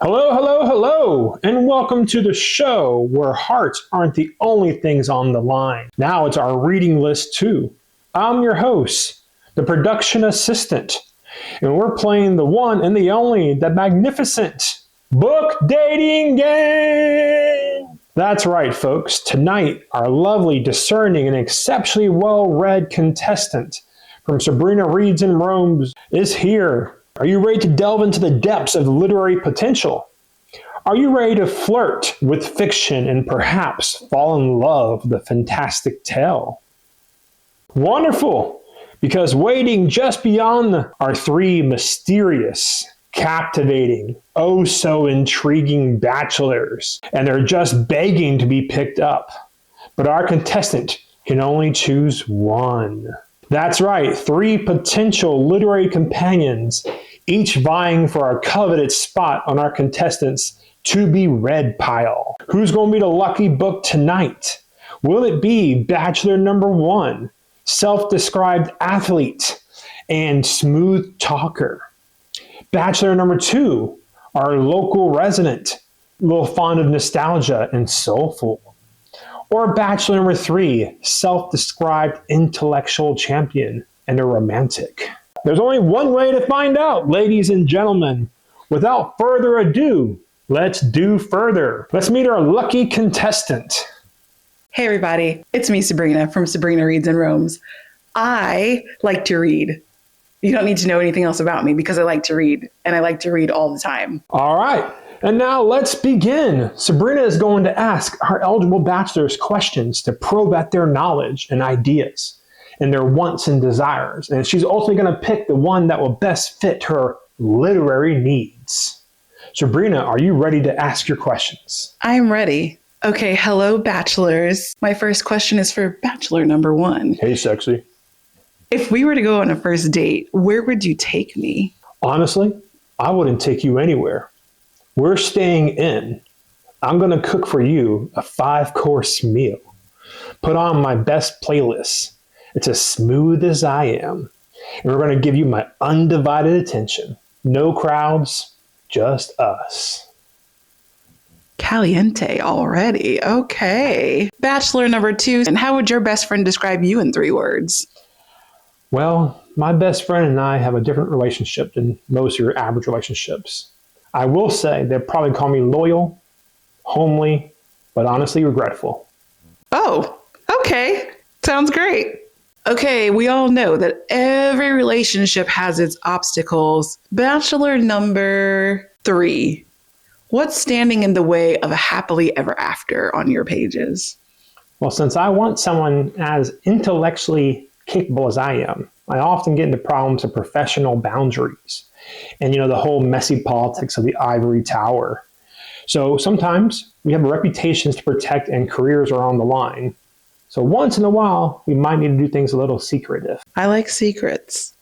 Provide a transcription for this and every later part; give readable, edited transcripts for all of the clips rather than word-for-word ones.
Hello, hello, hello, and welcome to the show where hearts aren't the only things on the line. Now it's our reading list too. I'm your host, the production assistant, and we're playing the one and the only, the magnificent book dating game. That's right, folks. Tonight, our lovely, discerning, and exceptionally well-read contestant from Sabrina Reads and Roams is here. Are you ready to delve into the depths of literary potential? Are you ready to flirt with fiction and perhaps fall in love with a fantastic tale? Wonderful! Because waiting just beyond are three mysterious, captivating, oh so intriguing bachelors, and they're just begging to be picked up. But our contestant can only choose one. That's right, three potential literary companions, each vying for our coveted spot on our contestants' to-be-read pile. Who's going to be the lucky book tonight? Will it be Bachelor number one, self-described athlete and smooth talker? Bachelor number two, our local resident, a little fond of nostalgia and soulful? Or Bachelor number three, self-described intellectual champion and a romantic? There's only one way to find out, ladies and gentlemen. Without further ado, let's do further. Let's meet our lucky contestant. Hey everybody, it's me, Sabrina, from Sabrina Reads and Roams. I like to read. You don't need to know anything else about me because I like to read, and I like to read all the time. All right, and now let's begin. Sabrina is going to ask our eligible bachelors questions to probe at their knowledge and ideas and their wants and desires, and she's ultimately going to pick the one that will best fit her literary needs. Sabrina, are you ready to ask your questions? I'm ready. Okay, hello, bachelors. My first question is for Bachelor number one. Hey, sexy. If we were to go on a first date, where would you take me? Honestly, I wouldn't take you anywhere. We're staying in. I'm going to cook for you a 5-course meal. Put on my best playlist. It's as smooth as I am. And we're going to give you my undivided attention. No crowds, just us. Caliente already. Okay. Bachelor number two, and how would your best friend describe you in 3 words? Well, my best friend and I have a different relationship than most of your average relationships. I will say they'd probably call me loyal, homely, but honestly regretful. Oh, okay. Sounds great. Okay, we all know that every relationship has its obstacles. Bachelor number 3. What's standing in the way of a happily ever after on your pages? Well, since I want someone as intellectually capable as I am, I often get into problems of professional boundaries and, the whole messy politics of the ivory tower. So sometimes we have reputations to protect and careers are on the line. So once in a while, we might need to do things a little secretive. I like secrets,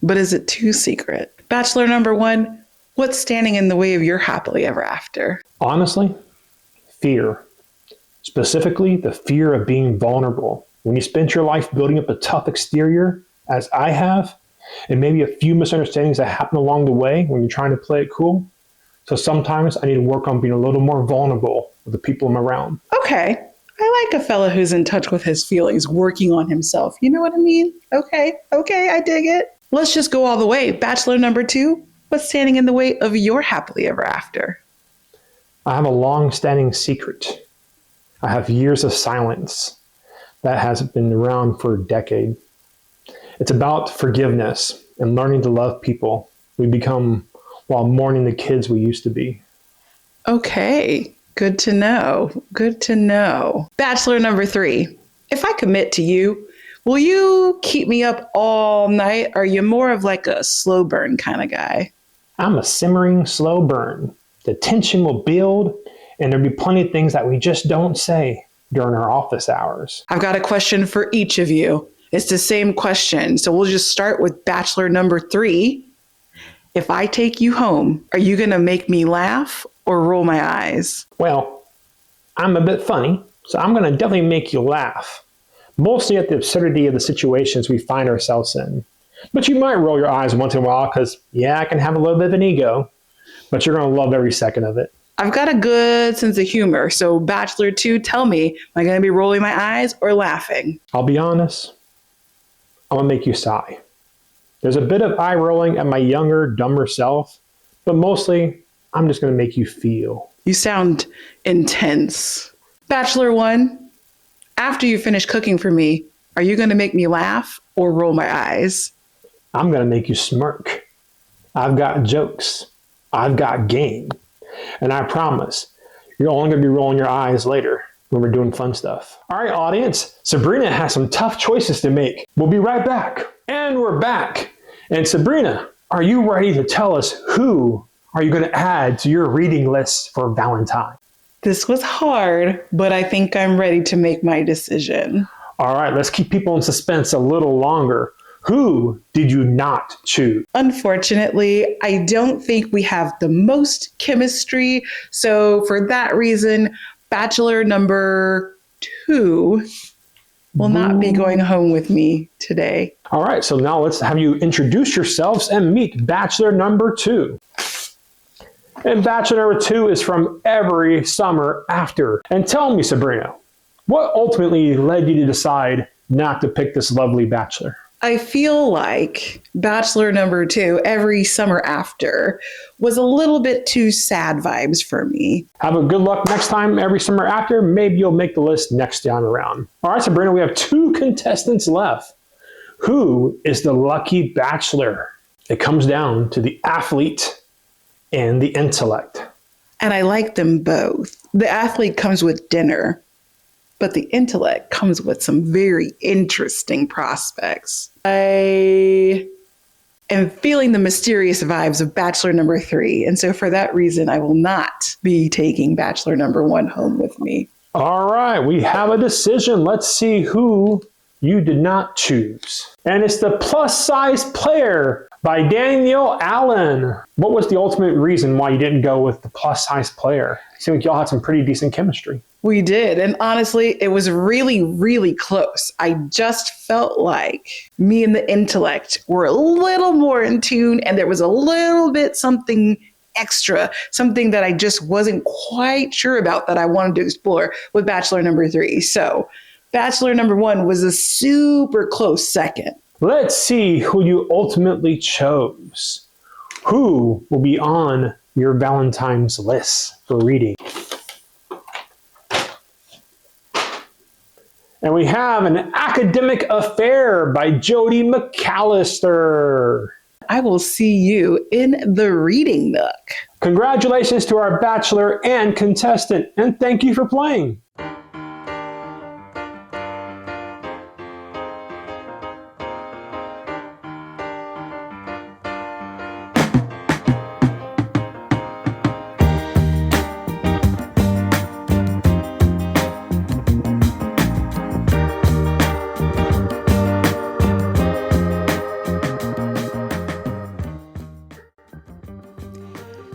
but is it too secret? Bachelor number 1, what's standing in the way of your happily ever after? Honestly, fear. Specifically, the fear of being vulnerable. When you spend your life building up a tough exterior, as I have, and maybe a few misunderstandings that happen along the way when you're trying to play it cool. So sometimes I need to work on being a little more vulnerable with the people I'm around. Okay. I like a fella who's in touch with his feelings, working on himself. You know what I mean? Okay, I dig it. Let's just go all the way. Bachelor number 2, what's standing in the way of your happily ever after? I have a long-standing secret. I have years of silence that has been around for a decade. It's about forgiveness and learning to love people we become while mourning the kids we used to be. Okay, good to know. Good to know. Bachelor number 3, if I commit to you, will you keep me up all night? Or are you more of like a slow burn kind of guy? I'm a simmering slow burn. The tension will build and there'll be plenty of things that we just don't say during our office hours. I've got a question for each of you. It's the same question. So we'll just start with Bachelor number 3. If I take you home, are you going to make me laugh or roll my eyes? Well, I'm a bit funny, so I'm going to definitely make you laugh. Mostly at the absurdity of the situations we find ourselves in. But you might roll your eyes once in a while because, I can have a little bit of an ego. but you're going to love every second of it. I've got a good sense of humor. So Bachelor 2, tell me, am I going to be rolling my eyes or laughing? I'll be honest. I'm going to make you sigh. There's a bit of eye rolling at my younger, dumber self, but mostly I'm just going to make you feel. You sound intense. Bachelor 1, after you finish cooking for me, are you going to make me laugh or roll my eyes? I'm going to make you smirk. I've got jokes. I've got game. And I promise, you're only going to be rolling your eyes later when we're doing fun stuff. All right, audience, Sabrina has some tough choices to make. We'll be right back. And we're back. And Sabrina, are you ready to tell us who are you going to add to your reading list for Valentine? This was hard, but I think I'm ready to make my decision. All right, let's keep people in suspense a little longer. Who did you not choose? Unfortunately, I don't think we have the most chemistry. So for that reason, Bachelor number 2 will not be going home with me today. All right, so now let's have you introduce yourselves and meet Bachelor number 2. And Bachelor number 2 is from Every Summer After. And tell me, Sabrina, what ultimately led you to decide not to pick this lovely bachelor? I feel like Bachelor number 2, Every Summer After, was a little bit too sad vibes for me. Have a good luck next time, Every Summer After. Maybe you'll make the list next time around. All right, Sabrina, we have 2 contestants left. Who is the lucky bachelor? It comes down to the athlete and the intellect. And I like them both. The athlete comes with dinner, but the intellect comes with some very interesting prospects. I am feeling the mysterious vibes of Bachelor number 3. And so for that reason, I will not be taking Bachelor number 1 home with me. All right, we have a decision. Let's see who you did not choose. And it's the Plus Size Player by Daniel Allen. What was the ultimate reason why you didn't go with the Plus Size Player? It seemed like y'all had some pretty decent chemistry. We did. And honestly, it was really, really close. I just felt like me and the intellect were a little more in tune, and there was a little bit something extra, something that I just wasn't quite sure about that I wanted to explore with Bachelor number 3. So Bachelor number 1 was a super close second. Let's see who you ultimately chose. Who will be on your Valentine's list for reading? And we have An Academic Affair by Jody McAllister. I will see you in the reading nook. Congratulations to our bachelor and contestant, and thank you for playing.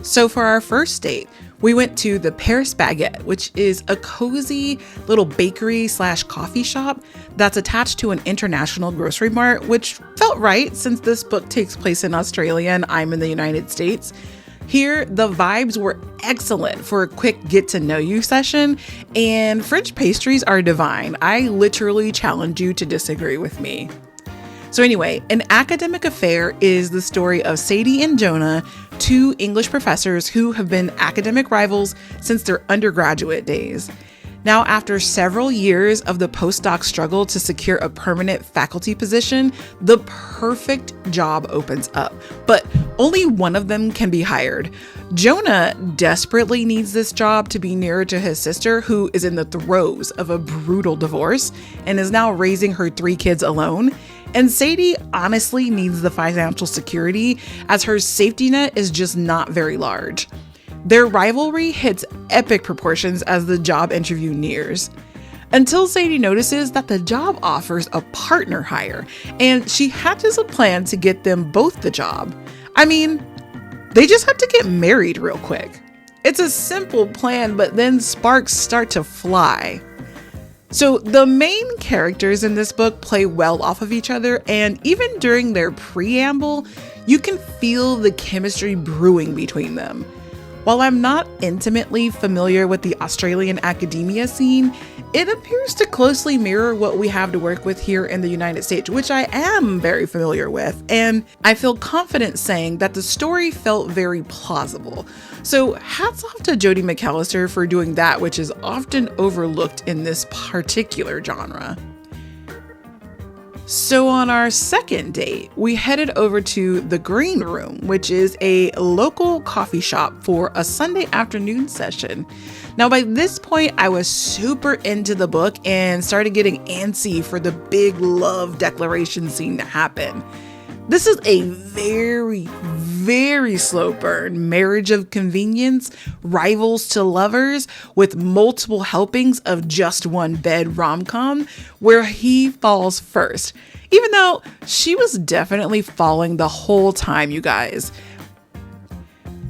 So for our first date, we went to the Paris Baguette, which is a cozy little bakery / coffee shop that's attached to an international grocery mart, which felt right since this book takes place in Australia and I'm in the United States. Here, the vibes were excellent for a quick get-to-know-you session, and French pastries are divine. I literally challenge you to disagree with me. So anyway, An Academic Affair is the story of Sadie and Jonah, 2 English professors who have been academic rivals since their undergraduate days. Now, after several years of the postdoc struggle to secure a permanent faculty position, the perfect job opens up, but only one of them can be hired. Jonah desperately needs this job to be nearer to his sister, who is in the throes of a brutal divorce and is now raising her 3 kids alone. And Sadie honestly needs the financial security, as her safety net is just not very large. Their rivalry hits epic proportions as the job interview nears, until Sadie notices that the job offers a partner hire, and she hatches a plan to get them both the job. I mean, they just have to get married real quick. It's a simple plan, but then sparks start to fly. So the main characters in this book play well off of each other, and even during their preamble, you can feel the chemistry brewing between them. While I'm not intimately familiar with the Australian academia scene, it appears to closely mirror what we have to work with here in the United States, which I am very familiar with, and I feel confident saying that the story felt very plausible. So hats off to Jodi McAllister for doing that, which is often overlooked in this particular genre. So on our second date, we headed over to the Green Room, which is a local coffee shop for a Sunday afternoon session. Now, by this point, I was super into the book and started getting antsy for the big love declaration scene to happen. This is a very, very slow burn marriage of convenience, rivals to lovers, with multiple helpings of just one bed rom-com, where he falls first. Even though she was definitely falling the whole time, you guys.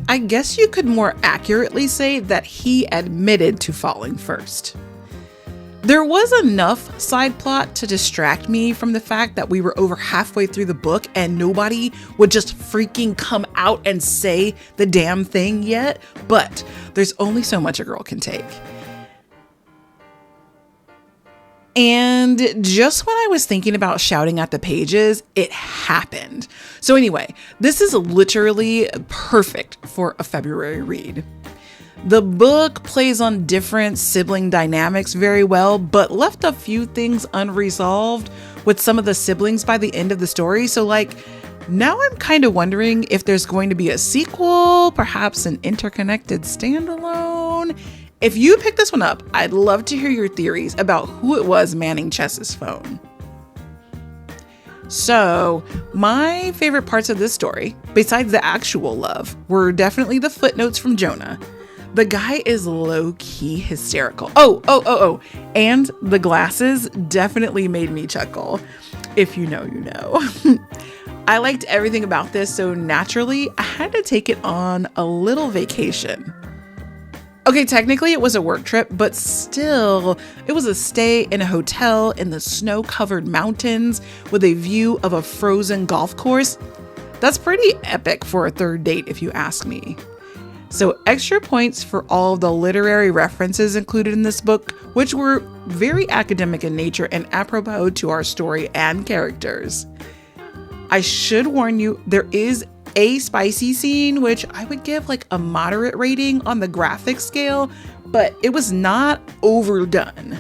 I guess you could more accurately say that he admitted to falling first. There was enough side plot to distract me from the fact that we were over halfway through the book and nobody would just freaking come out and say the damn thing yet, but there's only so much a girl can take. And just when I was thinking about shouting at the pages, it happened. So anyway, this is literally perfect for a February read. The book plays on different sibling dynamics very well, but left a few things unresolved with some of the siblings by the end of the story. So now I'm kind of wondering if there's going to be a sequel, perhaps an interconnected standalone. If you pick this one up, I'd love to hear your theories about who it was manning Chess's phone. So, my favorite parts of this story, besides the actual love, were definitely the footnotes from Jonah. The guy is low-key hysterical. Oh, and the glasses definitely made me chuckle. If you know, you know. I liked everything about this, so naturally, I had to take it on a little vacation. Okay, technically it was a work trip, but still, it was a stay in a hotel in the snow-covered mountains with a view of a frozen golf course. That's pretty epic for a third date, if you ask me. So extra points for all of the literary references included in this book, which were very academic in nature and apropos to our story and characters. I should warn you, there is a spicy scene, which I would give a moderate rating on the graphic scale, but it was not overdone.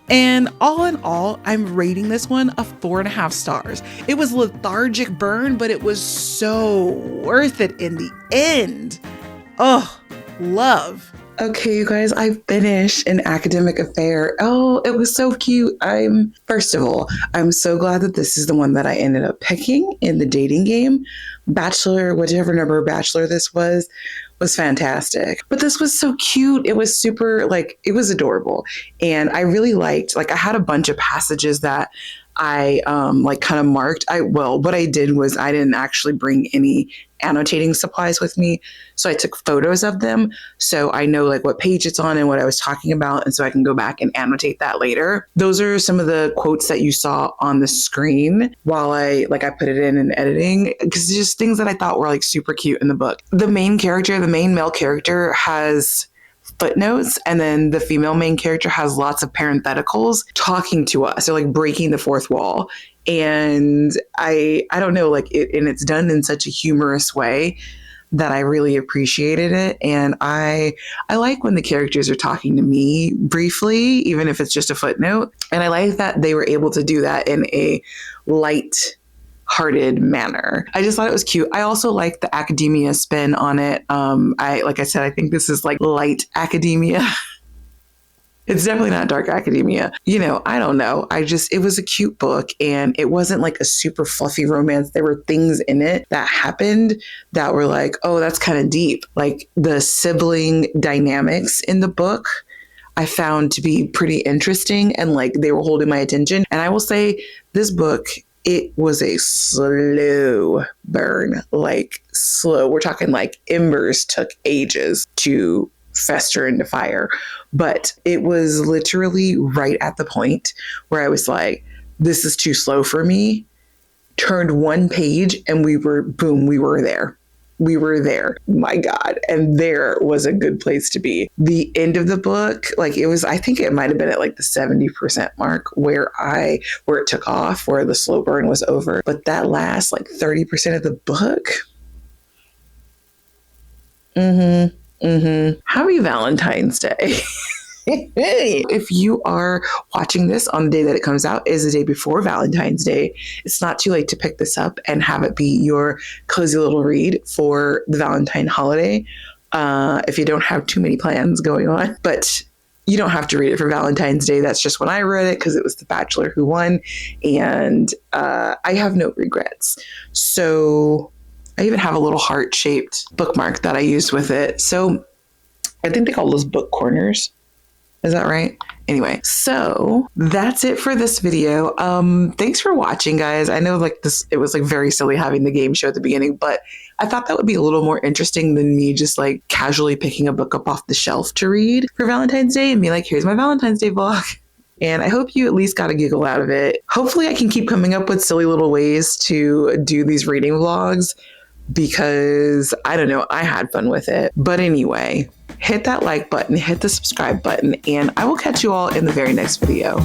And all in all, I'm rating this one a 4.5 stars. It was a lethargic burn, but it was so worth it in the end. Oh, love. Okay, you guys, I finished An Academic Affair. Oh, it was so cute. First of all, I'm so glad that this is the one that I ended up picking in the dating game. Bachelor, whichever number Bachelor this was fantastic. But this was so cute. It was super, it was adorable. And I really liked, I had a bunch of passages that I kind of marked. What I did was I didn't actually bring any annotating supplies with me. So I took photos of them. So I know what page it's on and what I was talking about. And so I can go back and annotate that later. Those are some of the quotes that you saw on the screen while I put it in editing, because just things that I thought were super cute in the book. The main male character has footnotes, and then the female main character has lots of parentheticals talking to us. They're breaking the fourth wall. And I don't know, and it's done in such a humorous way that I really appreciated it. And I like when the characters are talking to me briefly, even if it's just a footnote. And I like that they were able to do that in a light-hearted manner. I just thought it was cute. I also like the academia spin on it. Like I said, I think this is light academia. It's definitely not dark academia. I don't know. It was a cute book, and it wasn't a super fluffy romance. There were things in it that happened that were oh, that's kind of deep. The sibling dynamics in the book, I found to be pretty interesting, and they were holding my attention. And I will say this book, it was a slow burn, slow. We're talking embers took ages to fester into fire. But it was literally right at the point where I was this is too slow for me. Turned one page and we were there. we were there. My God. And there was a good place to be. The end of the book, like it was, I think it might have been at like the 70% mark where it took off, where the slow burn was over. But that last like 30% of the book. Happy Valentine's Day. If you are watching this on the day that it comes out, is the day before Valentine's Day. It's not too late to pick this up and have it be your cozy little read for the Valentine holiday. If you don't have too many plans going on, but you don't have to read it for Valentine's Day. That's just when I read it because it was The Bachelor who won, and I have no regrets. So I even have a little heart-shaped bookmark that I used with it. So I think they call those book corners. Is that right? Anyway, so that's it for this video. Thanks for watching, guys. I know like this, it was like very silly having the game show at the beginning, but I thought that would be a little more interesting than me just like casually picking a book up off the shelf to read for Valentine's Day and be like, here's my Valentine's Day vlog. And I hope you at least got a giggle out of it. Hopefully I can keep coming up with silly little ways to do these reading vlogs because I don't know, I had fun with it. But anyway, hit that like button, hit the subscribe button, and I will catch you all in the very next video.